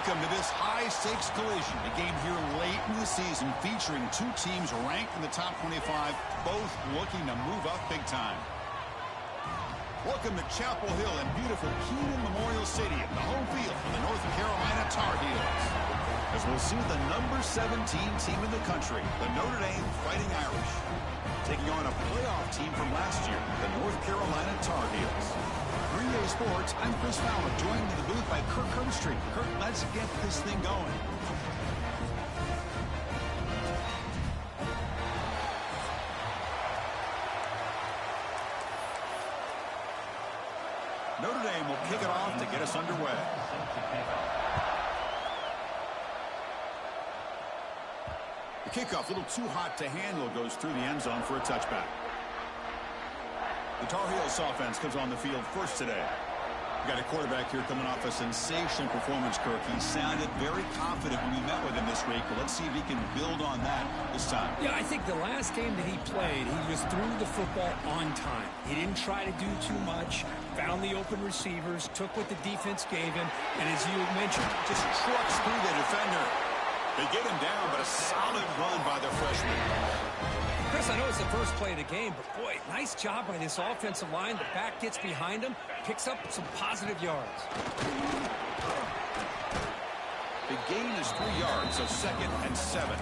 Welcome to this high-stakes collision, a game here late in the season featuring two teams ranked in the top 25, both looking to move up big time. Welcome to Chapel Hill and beautiful Keenan Memorial Stadium, the home field for the North Carolina Tar Heels. As we'll see the number 17 team in the country, the Notre Dame Fighting Irish, taking on a playoff team from last year, the North Carolina Tar Heels. 3A Sports, I'm Chris Fowler, joined in the booth by Kirk Herbstreit. Kirk, let's get this thing going. Notre Dame will kick it off to get us underway. The kickoff, a little too hot to handle, goes through the end zone for a touchback. The Tar Heels offense comes on the field first today. We've got a quarterback here coming off a sensational performance, Kirk. He sounded very confident when we met with him this week, but let's see if he can build on that this time. Yeah, I think the last game that he played, he just threw the football on time. He didn't try to do too much, found the open receivers, took what the defense gave him, and as you mentioned, just trucks through the defender. They get him down, but a solid run by their freshman. Chris, I know it's the first play of the game, but boy, nice job by this offensive line. The back gets behind him, picks up some positive yards. The gain is 3 yards, so 2nd and 7.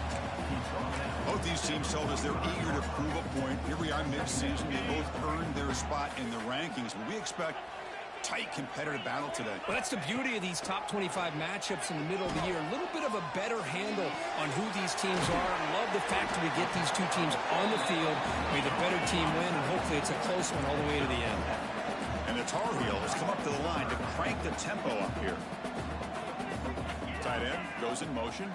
Both these teams told us they're eager to prove a point. Here we are mid-season. They both earned their spot in the rankings, but we expect tight competitive battle today. Well, that's the beauty of these top 25 matchups in the middle of the year. A little bit of a better handle on who these teams are. I love the fact that we get these two teams on the field. May the better team win, and hopefully it's a close one all the way to the end. And the Tar Heels come up to the line to crank the tempo up here. Tight end goes in motion.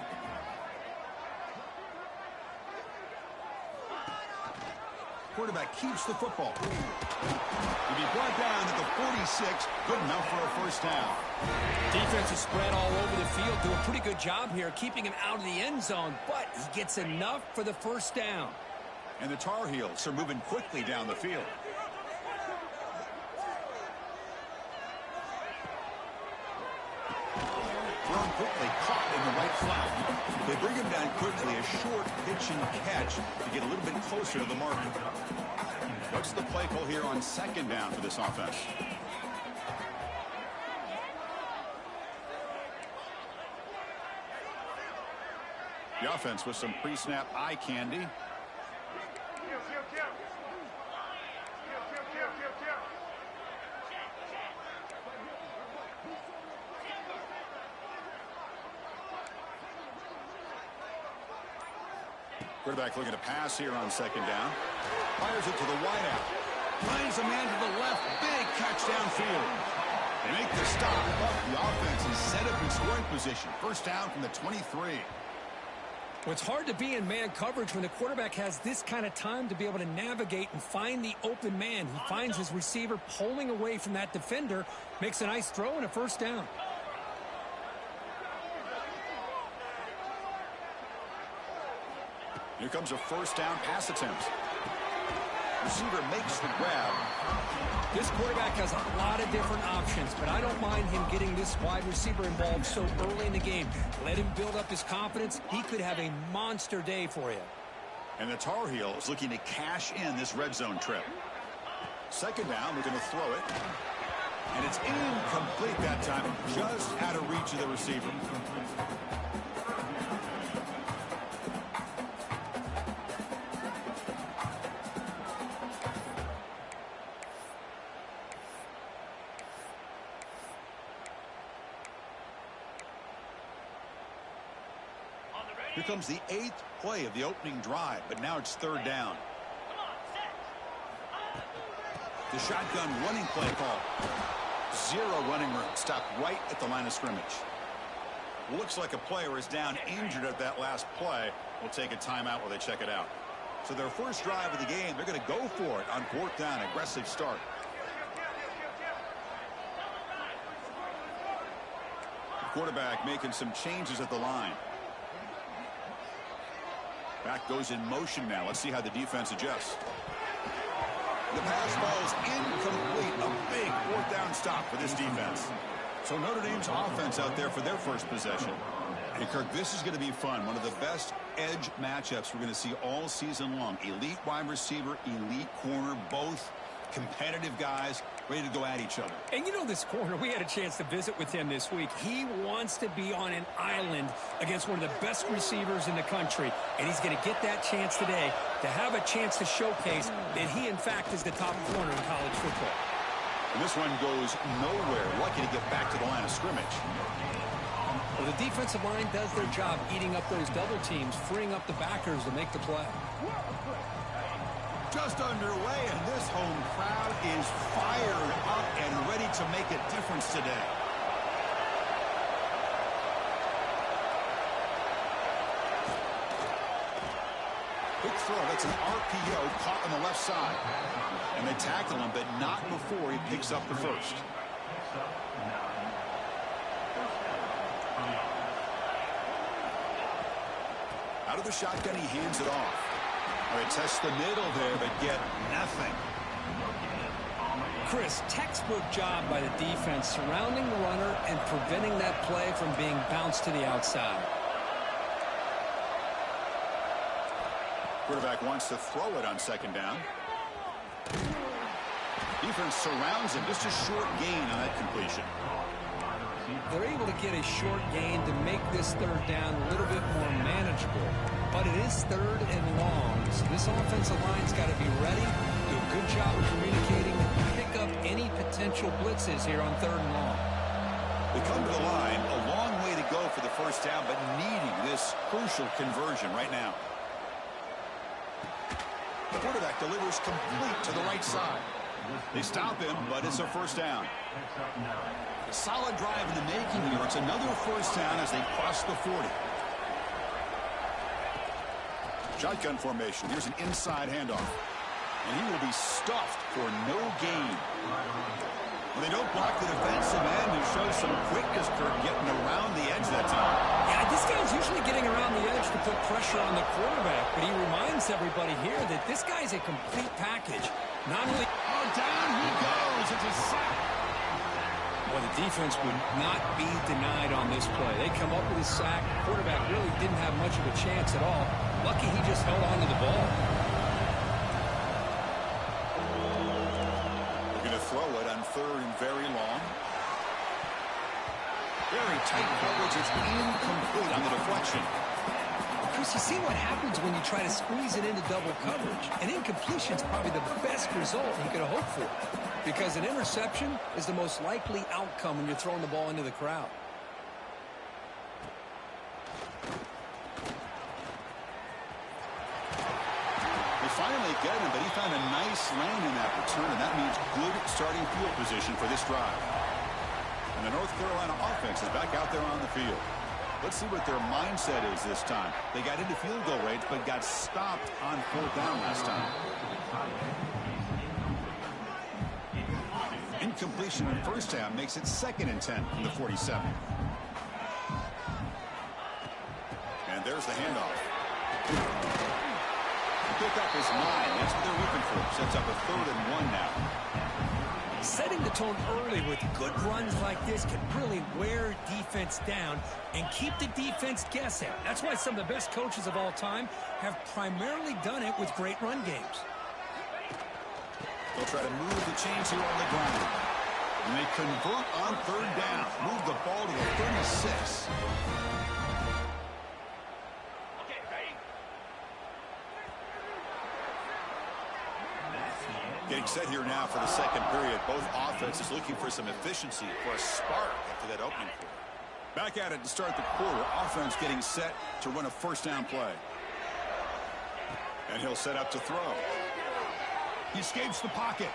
Quarterback keeps the football. He'll be brought down at the 46. Good enough for a first down. Defense is spread all over the field. Do a pretty good job here keeping him out of the end zone, but he gets enough for the first down. And the Tar Heels are moving quickly down the field. Thrown quickly, caught in the right flat. They bring him down quickly, a short pitch and catch to get a little bit closer to the marker. What's the play call here on 2nd down for this offense? The offense with some pre-snap eye candy. Quarterback looking to pass here on 2nd down. Fires it to the wideout. Finds a man to the left. Big catch downfield. They make the stop, but the offense is set up in scoring position. First down from the 23. Well, it's hard to be in man coverage when the quarterback has this kind of time to be able to navigate and find the open man. He finds his receiver pulling away from that defender, makes a nice throw and a first down. Here comes a first down pass attempt. Receiver makes the grab. This quarterback has a lot of different options, but I don't mind him getting this wide receiver involved so early in the game. Let him build up his confidence. He could have a monster day for you. And the Tar Heels looking to cash in this red zone trip. 2nd down, we're going to throw it. And it's incomplete that time, just out of reach of the receiver. Here comes the 8th play of the opening drive, but now it's 3rd down. The shotgun running play call. 0 running room. Stopped right at the line of scrimmage. Looks like a player is down injured at that last play. We'll take a timeout while they check it out. So their first drive of the game, they're going to go for it on 4th down. Aggressive start. The quarterback making some changes at the line. Back goes in motion now. Let's see how the defense adjusts. The pass ball is incomplete. A big 4th down stop for this defense. So Notre Dame's offense out there for their first possession. Hey, Kirk, this is going to be fun. One of the best edge matchups we're going to see all season long. Elite wide receiver, elite corner, both competitive guys ready to go at each other. And you know this corner, we had a chance to visit with him this week. He wants to be on an island against one of the best receivers in the country. And he's going to get that chance today to have a chance to showcase that he, in fact, is the top corner in college football. And this one goes nowhere. Lucky to get back to the line of scrimmage. Well, the defensive line does their job eating up those double teams, freeing up the backers to make the play. Just underway, and this home crowd is fired up and ready to make a difference today. Quick throw, that's an RPO caught on the left side. And they tackle him, but not before he picks up the first. Out of the shotgun, he hands it off. All right, test the middle there, but get nothing. Chris, textbook job by the defense surrounding the runner and preventing that play from being bounced to the outside. Quarterback wants to throw it on second down. Defense surrounds him. Just a short gain on that completion. They're able to get a short gain to make this third down a little bit more manageable. But it is third and long, so this offensive line's got to be ready, do a good job of communicating, and pick up any potential blitzes here on third and long. They come to the line, a long way to go for the first down, but needing this crucial conversion right now. The quarterback delivers complete to the right side. They stop him, but it's a first down. A solid drive in the making here. It's another first down as they cross the 40. Shotgun formation. Here's an inside handoff. And he will be stuffed for no gain. Well, they don't block the defensive end, who shows some quickness, Kirk, getting around the edge that time. Yeah, this guy's usually getting around the edge to put pressure on the quarterback, but he reminds everybody here that this guy's a complete package. Not only... Oh, down he goes. It's a sack. Well, the defense would not be denied on this play. They come up with a sack. The quarterback really didn't have much of a chance at all. Lucky he just held on to the ball. They're going to throw it on third and very long. Very tight coverage. It's incomplete on the deflection. Chris, you see what happens when you try to squeeze it into double coverage. An incompletion is probably the best result you could have hoped for, because an interception is the most likely outcome when you're throwing the ball into the crowd. They finally get him, but he found a nice lane in that return, and that means good starting field position for this drive. And the North Carolina offense is back out there on the field. Let's see what their mindset is this time. They got into field goal range, but got stopped on fourth down last time. Incompletion in first down makes it 2nd and 10 from the 47. And there's the handoff. The pickup is 9. That's what they're looking for. Sets up a 3rd and 1 now. Setting the tone early with good runs like this can really wear defense down and keep the defense guessing. That's why some of the best coaches of all time have primarily done it with great run games. They'll try to move the chains here on the ground. And they convert on third down. Move the ball to the 36. Getting set here now for the second period. Both offenses looking for some efficiency, for a spark after that opening quarter. Back at it to start the quarter. Offense getting set to run a first down play. And he'll set up to throw. He escapes the pocket.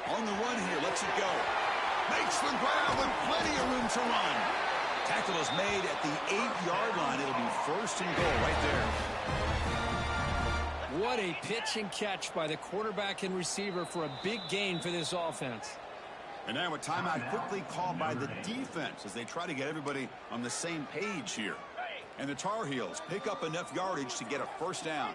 On the run here, lets it go. Makes the grab with plenty of room to run. Tackle is made at the 8-yard line. It'll be 1st and goal right there. What a pitch and catch by the quarterback and receiver for a big gain for this offense. And now a timeout quickly called by the defense as they try to get everybody on the same page here. And the Tar Heels pick up enough yardage to get a first down.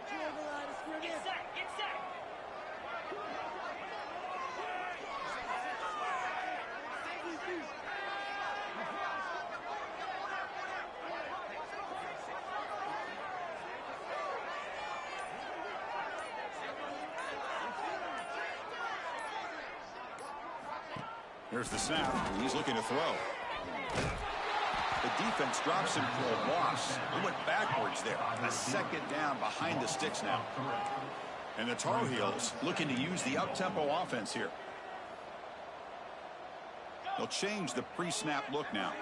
Here's the snap. He's looking to throw. The defense drops him for a loss. He went backwards there. A second down behind the sticks now. And the Tar Heels looking to use the up-tempo offense here. They'll change the pre-snap look now.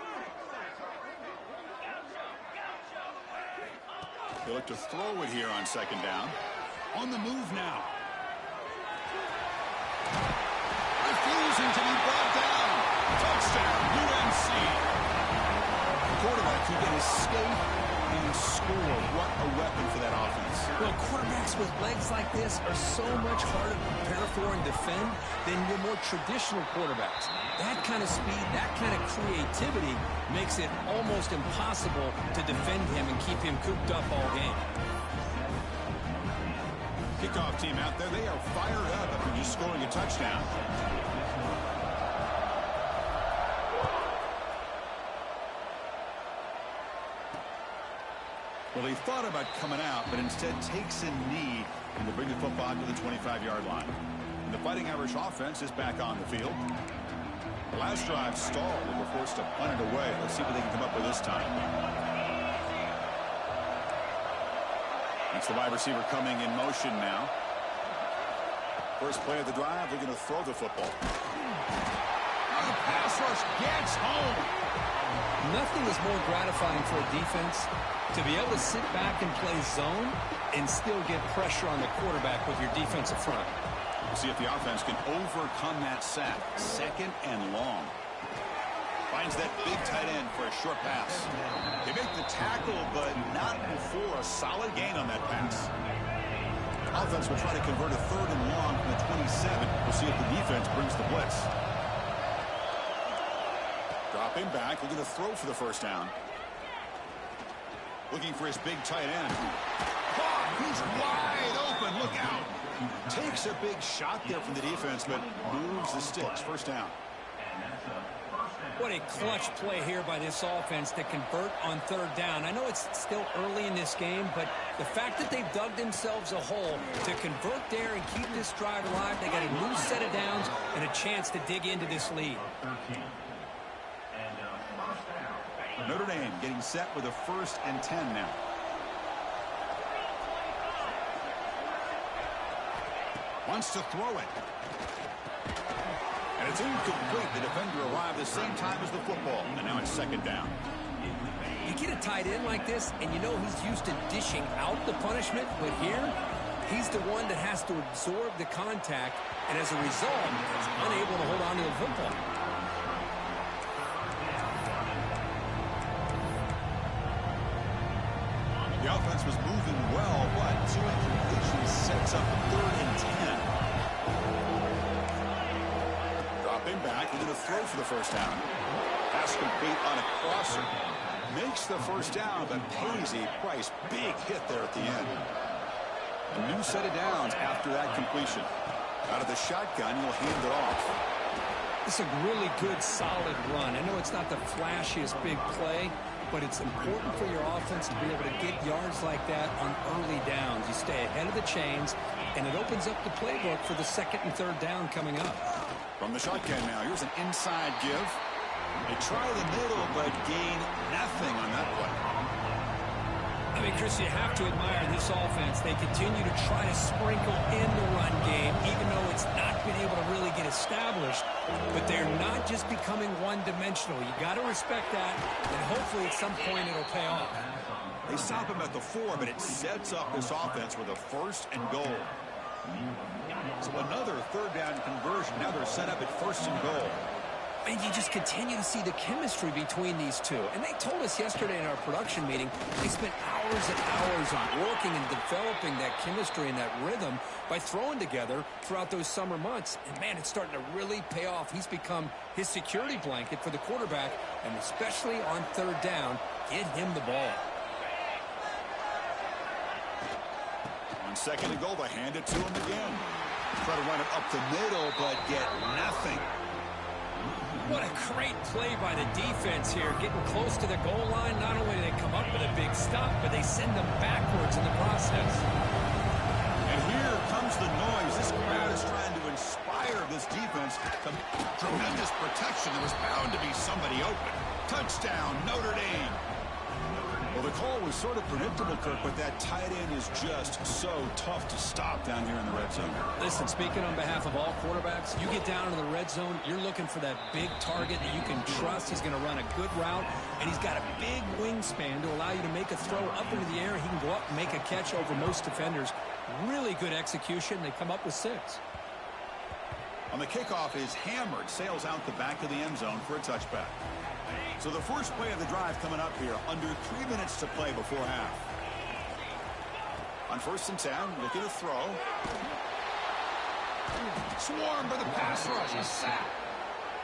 They look to throw it here on second down. On the move now. Refusing to be brought down. Touchdown, UNC. Quarterback who can escape and score. What a weapon for that offense. Well, quarterbacks with legs like this are so much harder to prepare for and defend than your more traditional quarterbacks. That kind of speed, that kind of creativity makes it almost impossible to defend him and keep him cooped up all game. Kickoff team out there, they are fired up after just scoring a touchdown. Well, he thought about coming out, but instead takes a knee and will bring the football to the 25-yard line. And the Fighting Irish offense is back on the field. The last drive stalled and were forced to punt it away. Let's see what they can come up with this time. That's the wide receiver coming in motion now. First play of the drive, they're going to throw the football. The pass rush gets home. Nothing is more gratifying for a defense to be able to sit back and play zone and still get pressure on the quarterback with your defensive front. We'll see if the offense can overcome that sack. Second and long. Finds that big tight end for a short pass. They make the tackle, but not before a solid gain on that pass. Offense will try to convert a third and long from the 27. We'll see if the defense brings the blitz. Dropping back, looking to throw for the first down. Looking for his big tight end. Oh, he's wide open. Look out. Takes a big shot there from the defense, but moves the sticks. First down. What a clutch play here by this offense to convert on third down. I know it's still early in this game, but the fact that they've dug themselves a hole to convert there and keep this drive alive, they got a new set of downs and a chance to dig into this lead. Notre Dame getting set with a 1st and 10 now. Wants to throw it. And it's incomplete. The defender arrived the same time as the football. And now it's second down. You get a tight end like this, and you know he's used to dishing out the punishment. But here, he's the one that has to absorb the contact. And as a result, he's unable to hold on to the football. The offense was moving well, but 2 incompletions sets up 3rd and 10. Dropping back, we're going to throw for the first down. Pass complete on a crosser. Makes the first down, but pays a price. Big hit there at the end. A new set of downs after that completion. Out of the shotgun, he'll hand it off. It's a really good, solid run. I know it's not the flashiest big play, but it's important for your offense to be able to get yards like that on early downs. You stay ahead of the chains, and it opens up the playbook for the 2nd and 3rd down coming up. From the shotgun now, here's an inside give. They try the middle, but gain nothing on that play. I mean, Chris, you have to admire this offense. They continue to try to sprinkle in the run game, even though it's not been able to really get established. But they're not just becoming one-dimensional. You got to respect that, and hopefully at some point it'll pay off. They stop him at the 4, but it sets up this offense with a 1st and goal. So another 3rd down conversion. Now they're set up at 1st and goal. And you just continue to see the chemistry between these two. And they told us yesterday in our production meeting, they spent hours and hours on working and developing that chemistry and that rhythm by throwing together throughout those summer months. And, man, it's starting to really pay off. He's become his security blanket for the quarterback, and especially on 3rd down, get him the ball. On 2nd and goal, they hand it to him again. Try to run it up the middle, but get nothing. What a great play by the defense here, getting close to the goal line. Not only do they come up with a big stop, but they send them backwards in the process. And here comes the noise. This crowd is trying to inspire this defense bounds. Tremendous protection. There was bound to be somebody open. Touchdown, Notre Dame. Well, the call was sort of predictable, Kirk, but that tight end is just so tough to stop down here in the red zone. Listen, speaking on behalf of all quarterbacks, you get down in the red zone, you're looking for that big target that you can trust. He's going to run a good route, and he's got a big wingspan to allow you to make a throw up into the air. He can go up and make a catch over most defenders. Really good execution. They come up with 6. On the kickoff is hammered, sails out the back of the end zone for a touchback. So the first play of the drive coming up here, under 3 minutes to play before half. On 1st and 10, look at the throw. Swarmed by the pass rush, a sack.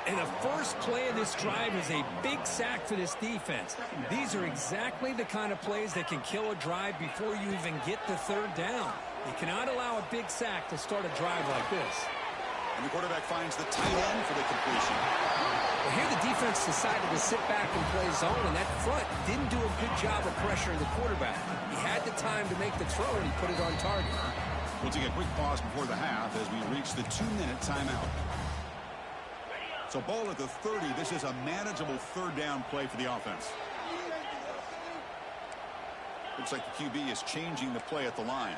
And the first play of this drive is a big sack for this defense. These are exactly the kind of plays that can kill a drive before you even get the 3rd down. You cannot allow a big sack to start a drive like this. And the quarterback finds the tight end for the completion. Well, here the defense decided to sit back and play zone, and that front didn't do a good job of pressuring the quarterback. He had the time to make the throw, and he put it on target. We'll take a quick pause before the half as we reach the 2-minute timeout. So ball at the 30. This is a manageable 3rd down play for the offense. Looks like the QB is changing the play at the line.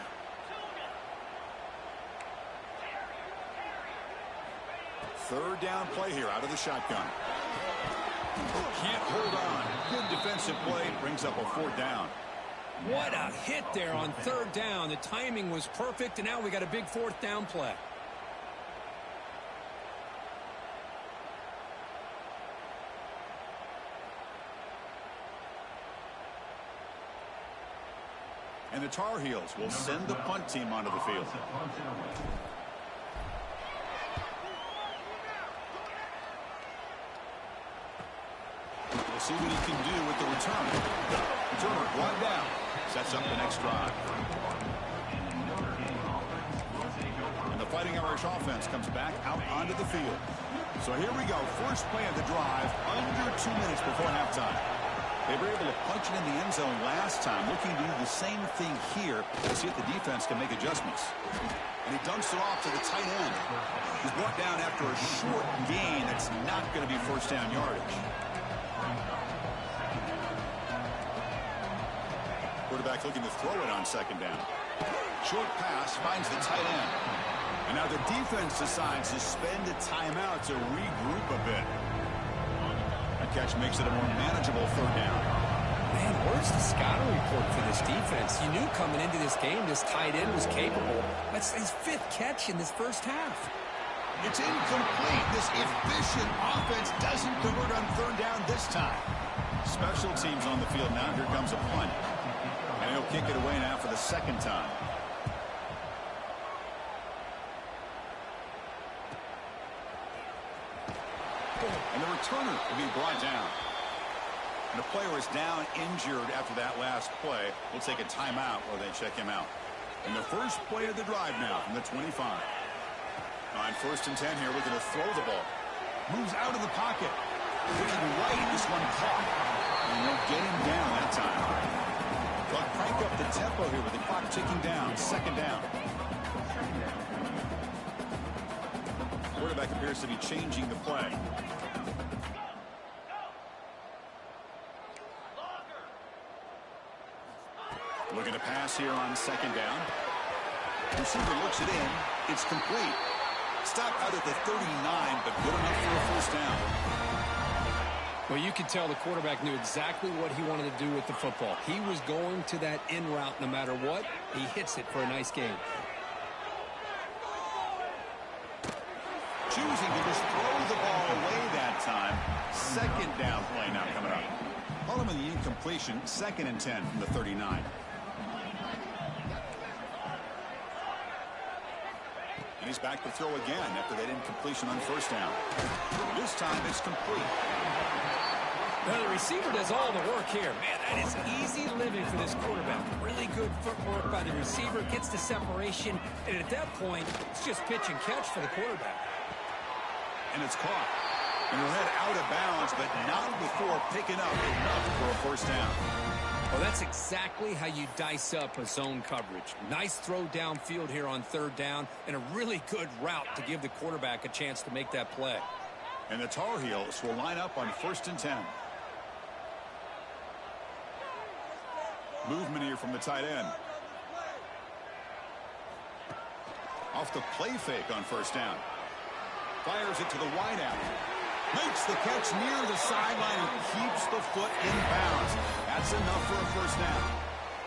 Third down play here out of the shotgun. Can't hold on. Good defensive play. Brings up a 4th down. What a hit there on 3rd down. The timing was perfect, and now we got a big 4th down play. And the Tar Heels will send the punt team onto the field. We'll see what he can do with the return. Returner brought down. Sets up the next drive. And the Fighting Irish offense comes back out onto the field. So here we go. First play of the drive under 2 minutes before halftime. They were able to punch it in the end zone last time. Looking to do the same thing here to see if the defense can make adjustments. And he dumps it off to the tight end. He's brought down after a short gain that's not going to be 1st down yardage. Quarterback looking to throw it on 2nd down. Short pass finds the tight end. And now the defense decides to spend a timeout to regroup a bit. That catch makes it a more manageable 3rd down. Man, where's the scouting report for this defense? You knew coming into this game this tight end was capable. That's his 5th catch in this first half. It's incomplete. This efficient offense doesn't convert on 3rd down this time. Special teams on the field now. Here comes a punt. And he'll kick it away now for the 2nd time. And the returner will be brought down. And the player is down injured after that last play. We'll take a timeout while they check him out. And the first play of the drive now from the 25. On 1st and 10 here, looking to throw the ball. Moves out of the pocket. Looking right, this one caught. And they'll get him down that time. They'll crank up the tempo here with the clock ticking down. 2nd down. Quarterback appears to be changing the play. Looking to pass here on 2nd down. Receiver looks it in. It's complete. Stopped out at the 39, but good enough for a 1st down. Well, you could tell the quarterback knew exactly what he wanted to do with the football. He was going to that in route no matter what. He hits it for a nice gain. Choosing to just throw the ball away that time. 2nd down play now coming up. Following the incompletion, 2nd and 10 from the 39. And he's back to throw again after that incompletion on 1st down. This time it's complete. Well, the receiver does all the work here. Man, that is easy living for this quarterback. Really good footwork by the receiver. Gets the separation. And at that point, it's just pitch and catch for the quarterback. And it's caught. And he'll head out of bounds, but not before picking up enough for a 1st down. Well, that's exactly how you dice up a zone coverage. Nice throw downfield here on third down, and a really good route to give the quarterback a chance to make that play. And the Tar Heels will line up on 1st and 10. Movement here from the tight end. Off the play fake on 1st down. Fires it to the wideout. Makes the catch near the sideline and keeps the foot in bounds. That's enough for a 1st down.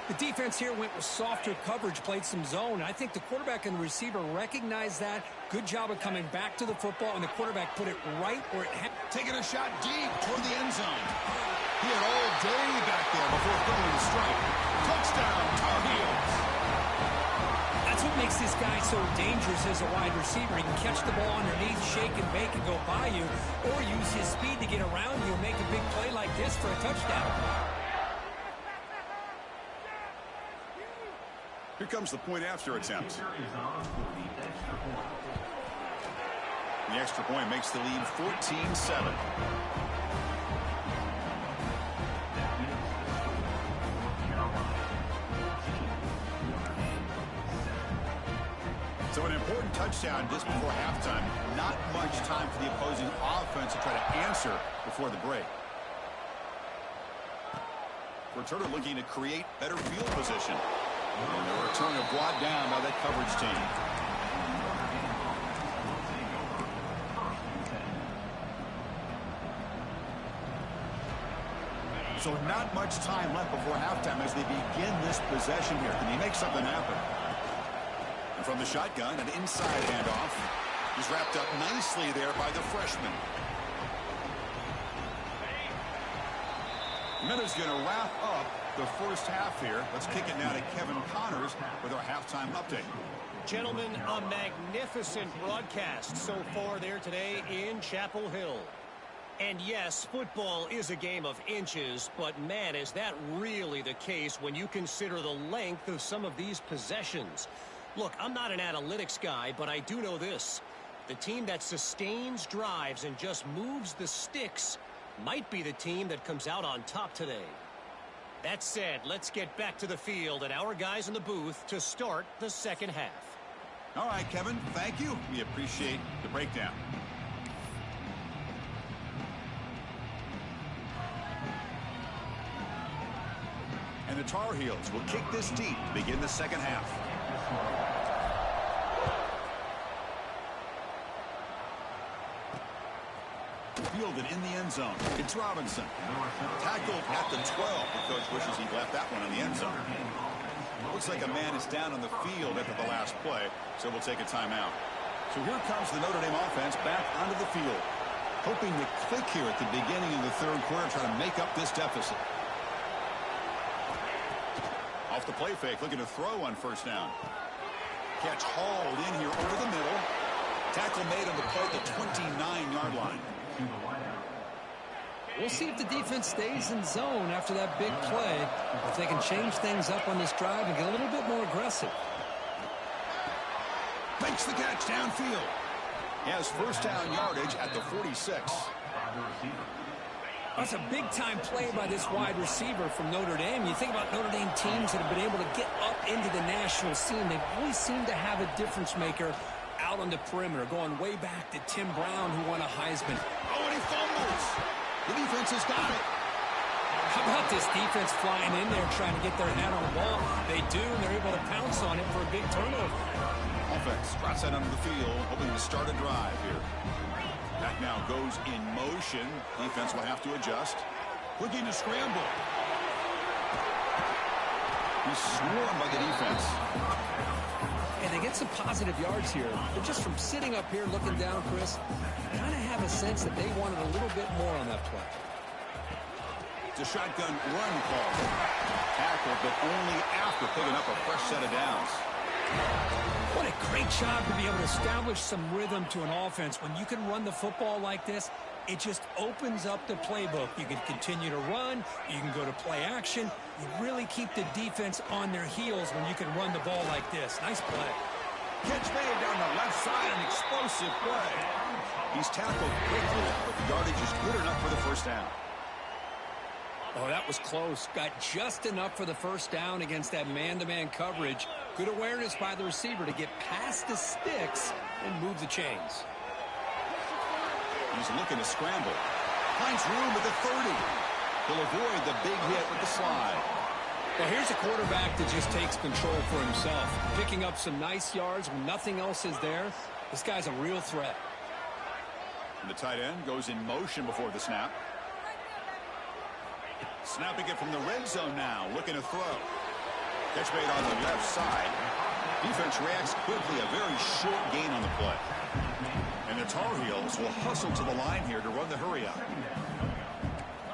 The defense here went with softer coverage, played some zone. I think the quarterback and the receiver recognized that. Good job of coming back to the football, and the quarterback put it right where it had. Taking a shot deep toward the end zone. He had all day back there before throwing the strike. Touchdown, Tar Heels. That's what makes this guy so dangerous as a wide receiver. He can catch the ball underneath, shake and bake and go by you, or use his speed to get around you and make a big play like this for a touchdown. Here comes the point after attempt. The extra point makes the lead 14-7. So an important touchdown just before halftime. Not much time for the opposing offense to try to answer before the break. Returner looking to create better field position. And the returner brought down by that coverage team. So not much time left before halftime as they begin this possession here. Can he make something happen? And from the shotgun, an inside handoff. He's wrapped up nicely there by the freshman. Minutes going to wrap up the first half here. Let's kick it now to Kevin Connors with our halftime update. Gentlemen, a magnificent broadcast so far there today in Chapel Hill. And yes, football is a game of inches, but man, is that really the case when you consider the length of some of these possessions. Look, I'm not an analytics guy, but I do know this. The team that sustains drives and just moves the sticks might be the team that comes out on top today. That said, let's get back to the field and our guys in the booth to start the second half. All right, Kevin, thank you. We appreciate the breakdown. And the Tar Heels will kick this deep to begin the second half. Fielded in the end zone. It's Robinson. Tackled at the 12. The coach wishes he'd left that one in the end zone. Looks like a man is down on the field after the last play, so we'll take a timeout. So here comes the Notre Dame offense back onto the field, hoping to click here at the beginning of the third quarter, trying to make up this deficit. Off the play fake, looking to throw on 1st down. Catch hauled in here over the middle. Tackle made on the play at the 29-yard line. We'll see if the defense stays in zone after that big play. If they can change things up on this drive and get a little bit more aggressive. Makes the catch downfield. He has 1st down yardage at the 46. That's a big-time play by this wide receiver from Notre Dame. You think about Notre Dame teams that have been able to get up into the national scene. They always seem to have a difference maker out on the perimeter, going way back to Tim Brown, who won a Heisman. Oh, and he fumbles. The defense has got it. How about this defense flying in there trying to get their head on the ball? They do, and they're able to pounce on it for a big turnover. Offense drops that onto the field, hoping to start a drive here. That now goes in motion. Defense will have to adjust. Looking to scramble. He's swarmed by the defense. And they get some positive yards here. But just from sitting up here looking down, Chris, I kind of have a sense that they wanted a little bit more on that play. It's a shotgun run call. Tackle, but only after picking up a fresh set of downs. What a great job to be able to establish some rhythm to an offense. When you can run the football like this, it just opens up the playbook. You can continue to run. You can go to play action. You really keep the defense on their heels when you can run the ball like this. Nice play. Catch made down the left side, an explosive play. He's tackled quickly, but the yardage is good enough for the 1st down. Oh, that was close. Got just enough for the first down against that man-to-man coverage. Good awareness by the receiver to get past the sticks and move the chains. He's looking to scramble. Finds room at the 30. He'll avoid the big hit with the slide. Well, here's a quarterback that just takes control for himself. Picking up some nice yards when nothing else is there. This guy's a real threat. And the tight end goes in motion before the snap. Snapping it from the red zone now. Looking to throw. Catch made on the left side. Defense reacts quickly. A very short gain on the play. And the Tar Heels will hustle to the line here to run the hurry up.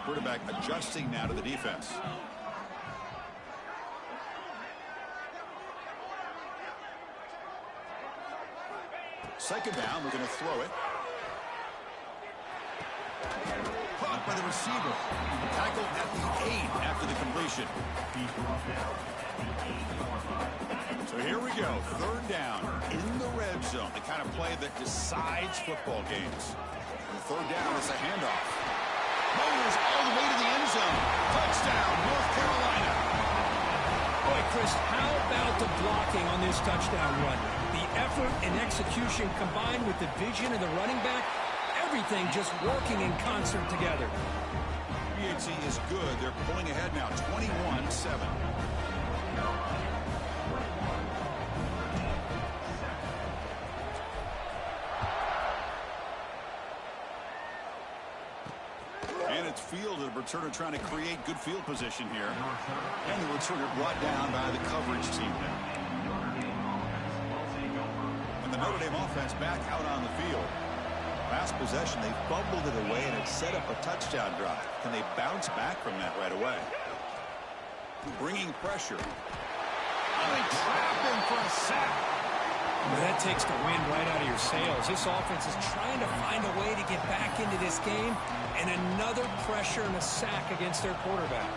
Quarterback adjusting now to the defense. Second down, we're going to throw it. Caught by the receiver. Tackled at the 8 after the completion. So here we go. Third down in the red zone. The kind of play that decides football games. And third down is a handoff. Motors all the way to the end zone. Touchdown, North Carolina. Boy, Chris, how about the blocking on this touchdown run? The effort and execution combined with the vision of the running back, everything just working in concert together. UNC is good. They're pulling ahead now, 21-7. And it's field, the returner trying to create good field position here. And the returner brought down by the coverage team now. And the Notre Dame offense back out on the field. Last possession, they fumbled it away, and it set up a touchdown drive. Can they bounce back from that right away? Bringing pressure. Oh, they trap him for a sack. Well, that takes the wind right out of your sails. This offense is trying to find a way to get back into this game, and another pressure and a sack against their quarterback.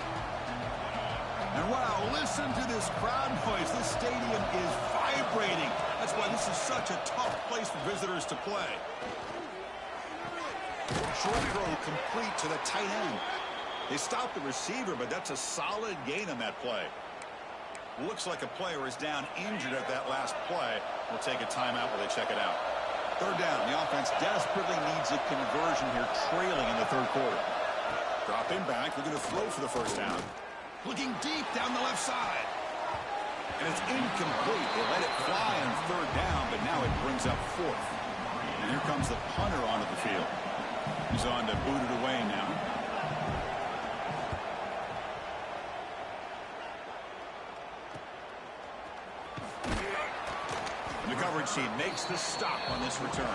And wow, listen to this crowd noise. This stadium is vibrating. That's why this is such a tough place for visitors to play. Short throw complete to the tight end. They stopped the receiver, but that's a solid gain on that play. Looks like a player is down injured at that last play. We'll take a timeout while they check it out. Third down. The offense desperately needs a conversion here, trailing in the third quarter. Dropping back. They're going to throw for the first down. Looking deep down the left side. And it's incomplete. They let it fly on third down, but now it brings up fourth. And here comes the punter onto the field. He's on to boot it away now. And the coverage team makes the stop on this return.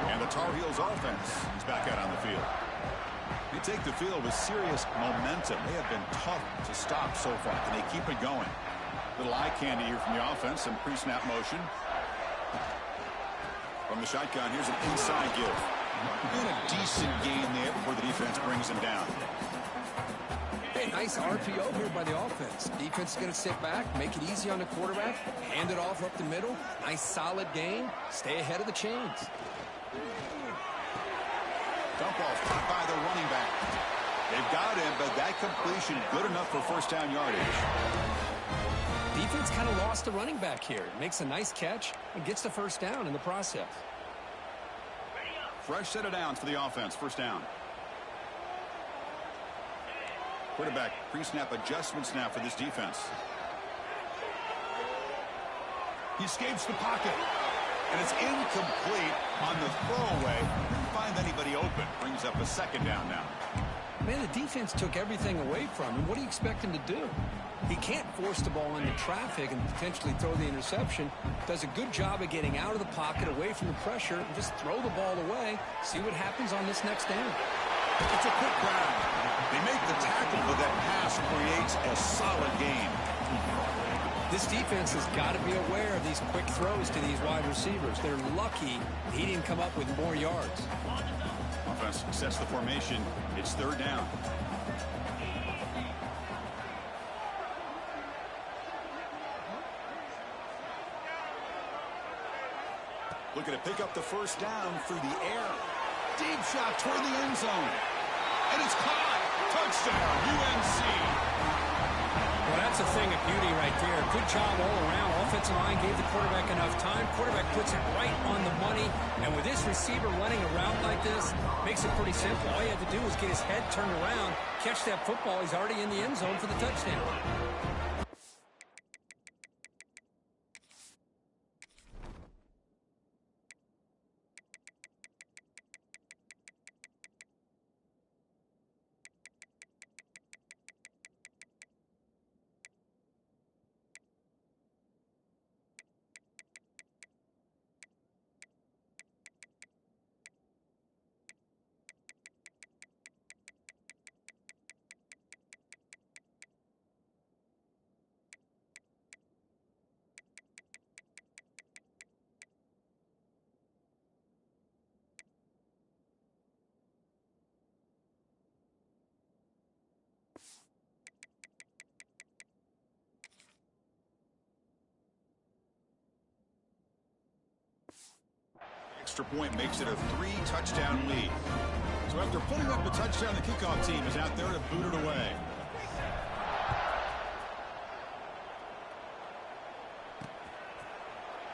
And the Tar Heels offense is back out on the field. They take the field with serious momentum. They have been tough to stop so far. Can they keep it going? Little eye candy here from the offense. Some pre-snap motion. From the shotgun, here's an inside give. And a decent gain there before the defense brings him down. Hey, nice RPO here by the offense. Defense is going to sit back, make it easy on the quarterback, hand it off up the middle. Nice solid gain. Stay ahead of the chains. Dump off caught by the running back. They've got him, but that completion good enough for first down yardage. Defense kind of lost the running back here. Makes a nice catch and gets the first down in the process. Fresh set of downs for the offense. First down. Quarterback pre-snap adjustments now for this defense. He escapes the pocket. And it's incomplete on the throwaway. Didn't find anybody open. Brings up a second down now. Man, the defense took everything away from him. What do you expect him to do? He can't force the ball into traffic and potentially throw the interception. Does a good job of getting out of the pocket, away from the pressure, and just throw the ball away. See what happens on this next down. It's a quick grab. They make the tackle, but that pass creates a solid gain. This defense has got to be aware of these quick throws to these wide receivers. They're lucky he didn't come up with more yards. Offense sets the formation. It's third down. Looking to pick up the first down through the air. Deep shot toward the end zone. And it's caught. Touchdown, UNC. Well, that's a thing of beauty right there. Good job all around. Offensive line gave the quarterback enough time. Quarterback puts it right on the money. And with this receiver running a route like this, makes it pretty simple. All you have to do is get his head turned around, catch that football. He's already in the end zone for the touchdown. Extra point makes it a 3-touchdown lead. So after putting up a touchdown, the kickoff team is out there to boot it away.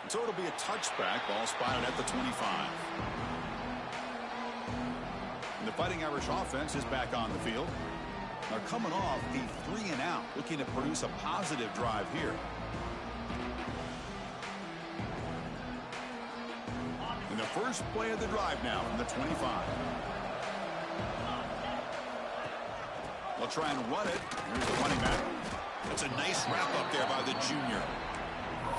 So it'll be a touchback. Ball spotted at the 25. And the Fighting Irish offense is back on the field. They're coming off the 3-and-out, looking to produce a positive drive here. The first play of the drive now from the 25. They'll try and run it. Here's the running back. That's a nice wrap up there by the junior.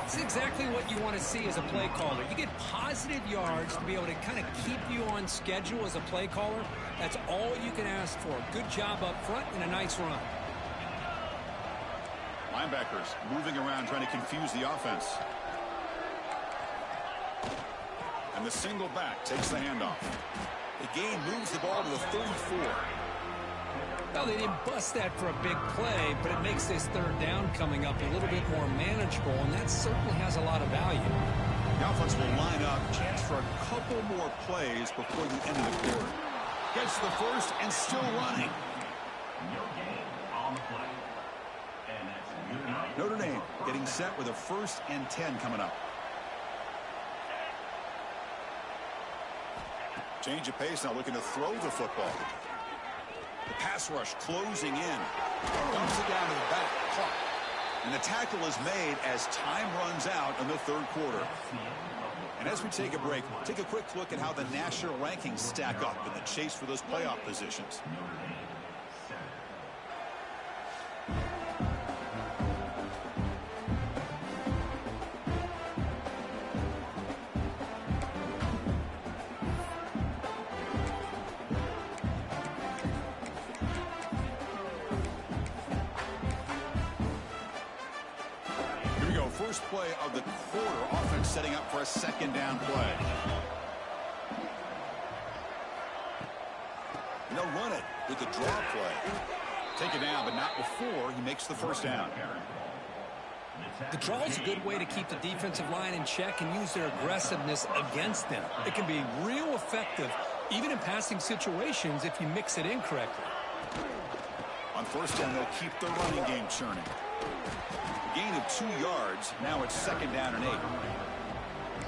It's exactly what you want to see as a play caller. You get positive yards to be able to kind of keep you on schedule as a play caller. That's all you can ask for. Good job up front and a nice run. Linebackers moving around trying to confuse the offense. And the single back takes the handoff. The game moves the ball to the 34. Well, they didn't bust that for a big play, but it makes this third down coming up a little bit more manageable, and that certainly has a lot of value. The offense will line up. Chance for a couple more plays before the end of the quarter. Gets the first and still running. Notre Dame getting set with a 1st and 10 coming up. Change of pace now, looking to throw the football. The pass rush closing in. Dumps it down to the back. Caught. And the tackle is made as time runs out in the third quarter. And as we take a break, take a quick look at how the national rankings stack up in the chase for those playoff positions. First play of the quarter, offense setting up for a 2nd down play. And they'll run it with the draw play. Take it down, but not before he makes the 1st down. The draw is a good way to keep the defensive line in check and use their aggressiveness against them. It can be real effective, even in passing situations, if you mix it in correctly. On 1st down, they'll keep the running game churning. Gain of 2 yards. Now it's 2nd down and 8.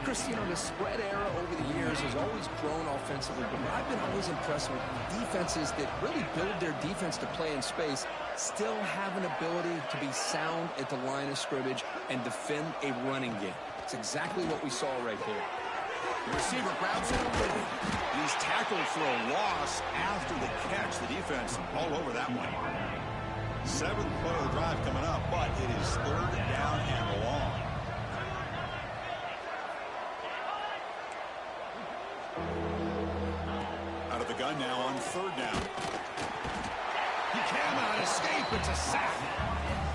Chris, you know, the spread era over the years has always grown offensively, but I've been always impressed with defenses that really build their defense to play in space, still have an ability to be sound at the line of scrimmage and defend a running game. It's exactly what we saw right there. The receiver grabs it, and he's tackled for a loss after the catch. The defense all over that one. 7th play of the drive coming up, but it is 3rd down and long. Out of the gun now on 3rd down. He cannot escape. It's a sack.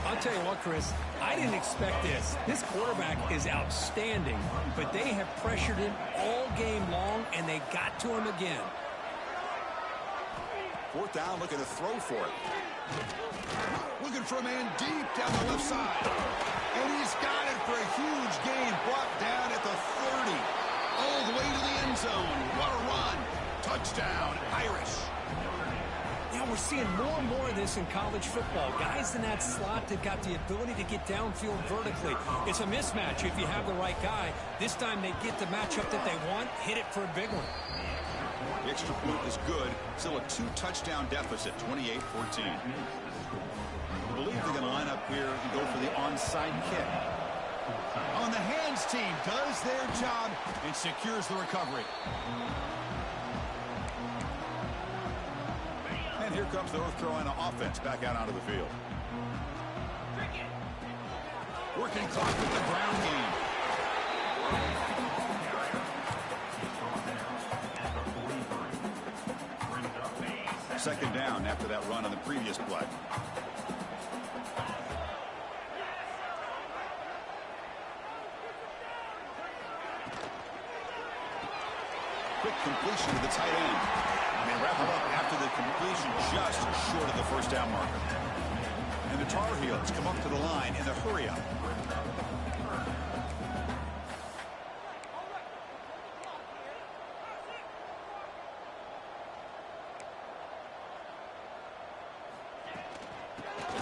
I'll tell you what, Chris, I didn't expect this. This quarterback is outstanding, but they have pressured him all game long, and they got to him again. 4th down, looking to throw for it. Looking for a man deep down the left side. And he's got it for a huge gain. Brought down at the 30. All the way to the end zone. What a run. Touchdown, Irish. Yeah, we're seeing more and more of this in college football. Guys in that slot that got the ability to get downfield vertically. It's a mismatch if you have the right guy. This time they get the matchup that they want, hit it for a big one. The extra point is good. Still a 2-touchdown deficit, 28-14. I believe they're going to line up here and go for the onside kick. On the hands team does their job and secures the recovery. And here comes the North Carolina offense back out onto the field. Working clock with the ground game. Second down after that run on the previous play. Quick completion to the tight end. And they wrap it up after the completion just short of the first down marker. And the Tar Heels come up to the line in the hurry up.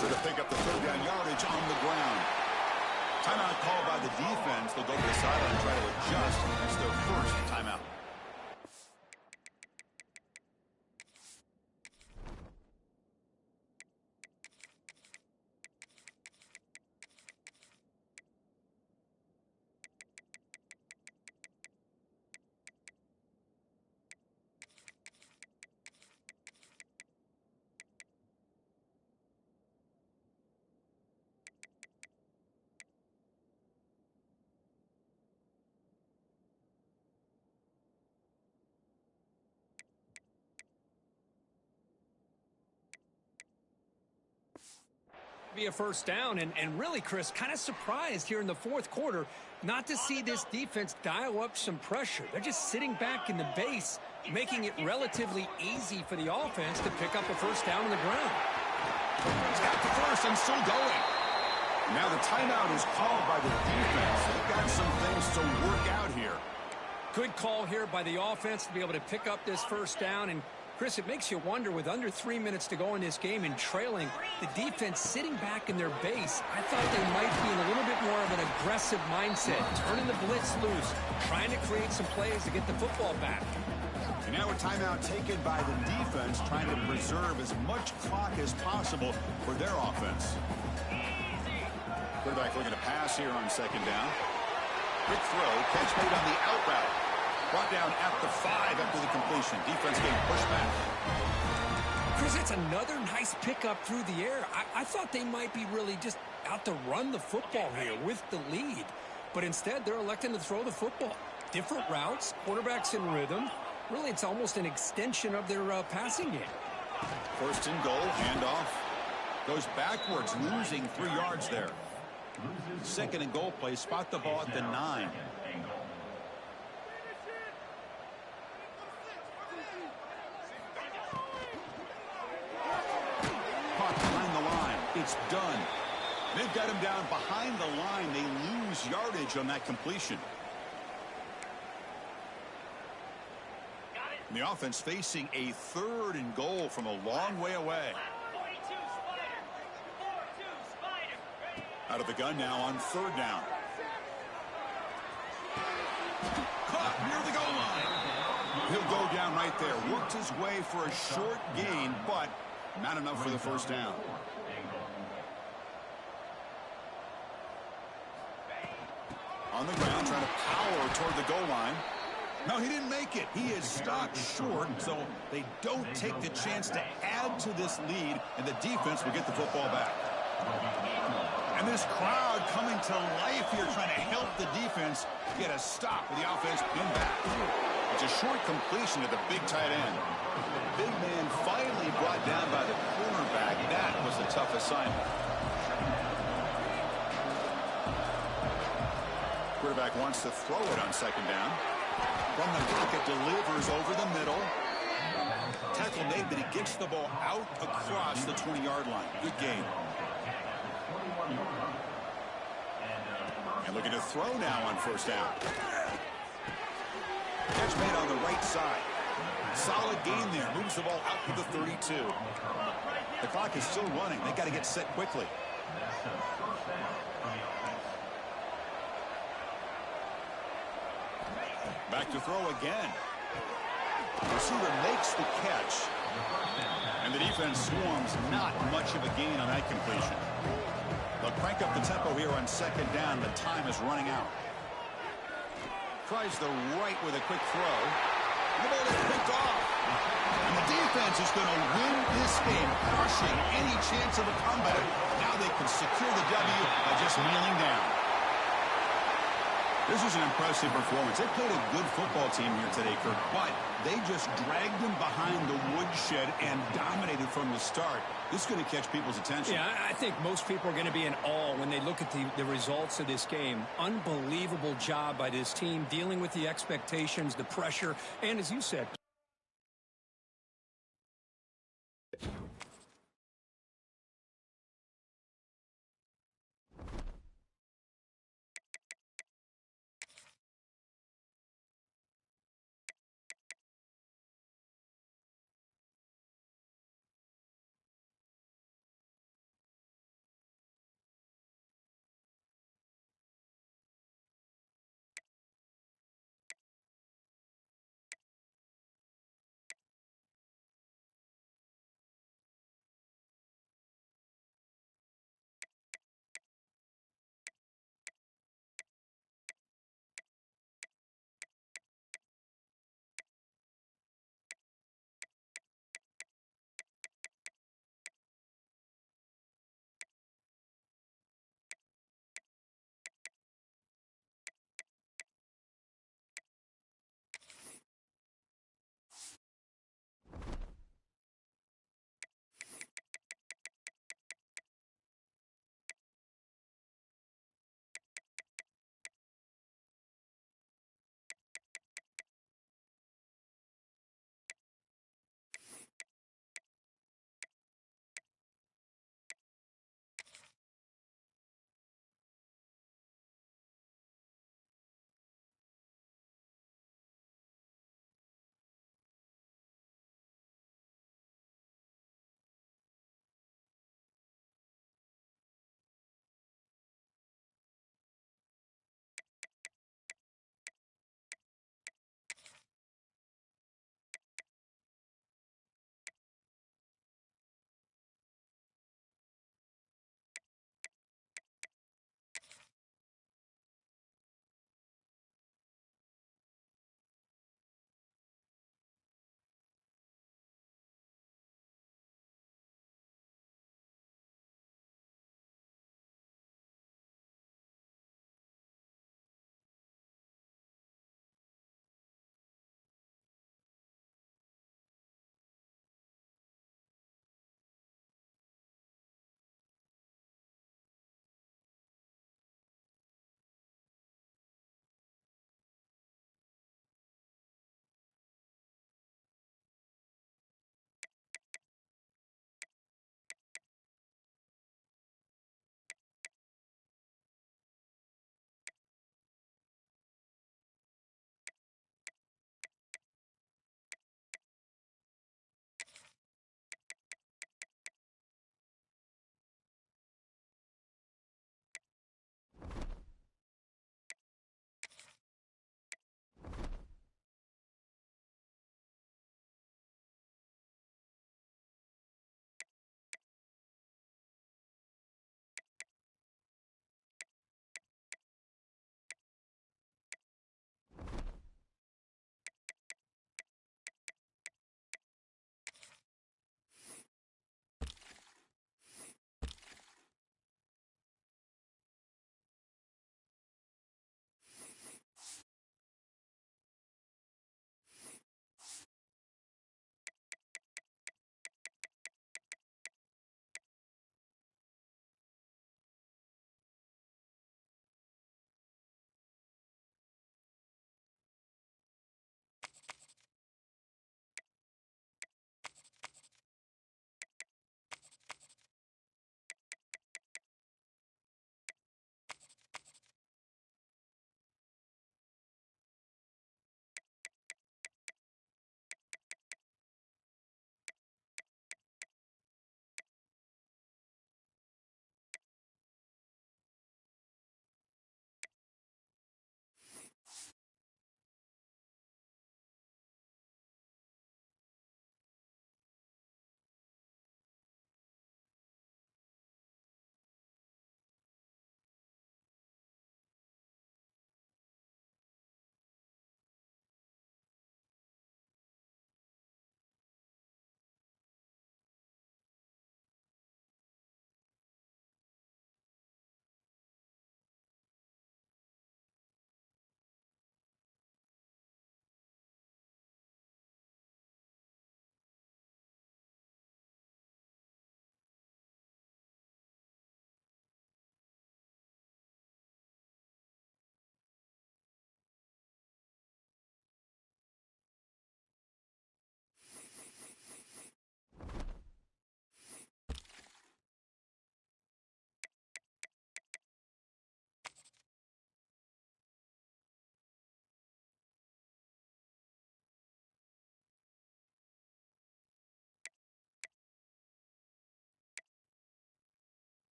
To pick up the third down yardage on the ground. Timeout called by the defense. They'll go to the sideline and try to adjust. That's their first timeout. Be a first down, and really, Chris, kind of surprised here in the fourth quarter not to see this defense dial up some pressure. They're just sitting back in the base, making it relatively easy for the offense to pick up a first down on the ground. He's got the first and still going. Now the timeout is called by the defense. They've got some things to work out here. Good call here by the offense to be able to pick up this first down. And Chris, it makes you wonder, with under 3 minutes to go in this game and trailing, the defense sitting back in their base, I thought they might be in a little bit more of an aggressive mindset, turning the blitz loose, trying to create some plays to get the football back. And now a timeout taken by the defense, trying to preserve as much clock as possible for their offense. Quarterback looking to pass here on second down. Quick throw, catch made on the out route. Brought down at the 5 after the completion. Defense getting pushed back. Chris, it's another nice pickup through the air. I thought they might be really just out to run the football here with the lead. But instead, they're electing to throw the football. Different routes, quarterbacks in rhythm. Really, it's almost an extension of their passing game. First and goal, handoff. Goes backwards, losing 3 yards there. Second and goal play, spot the ball at the 9. Caught behind the line. It's done. They've got him down behind the line. They lose yardage on that completion. And the offense facing a third and goal from a long way away. Out of the gun now on third down. Caught near the goal line. He'll go down right there. Worked his way for a short gain, but not enough for the first down. On the ground, trying to power toward the goal line. No, he didn't make it. He is stopped short, so they don't take the chance to add to this lead, and the defense will get the football back. And this crowd coming to life here, trying to help the defense get a stop with the offense pinned back. It's a short completion to the big tight end. Big man finally brought down by the cornerback. That was a tough assignment. Quarterback wants to throw it on second down. From the pocket, delivers over the middle. Tackle made, but he gets the ball out across the 20-yard line. Good game. And looking to throw now on first down. Catch made on the right side. Solid gain there. Moves the ball out to the 32. The clock is still running. They got to get set quickly. Back to throw again. The receiver makes the catch. And the defense swarms. Not much of a gain on that completion. They'll crank up the tempo here on second down. The time is running out. Tries the right with a quick throw. And the ball is picked off. And the defense is going to win this game, crushing any chance of a comeback. Now they can secure the W by just kneeling down. This is an impressive performance. They played a good football team here today, Kirk, but they just dragged them behind the woodshed and dominated from the start. This is going to catch people's attention. Yeah, I think most people are going to be in awe when they look at the results of this game. Unbelievable job by this team dealing with the expectations, the pressure, and as you said,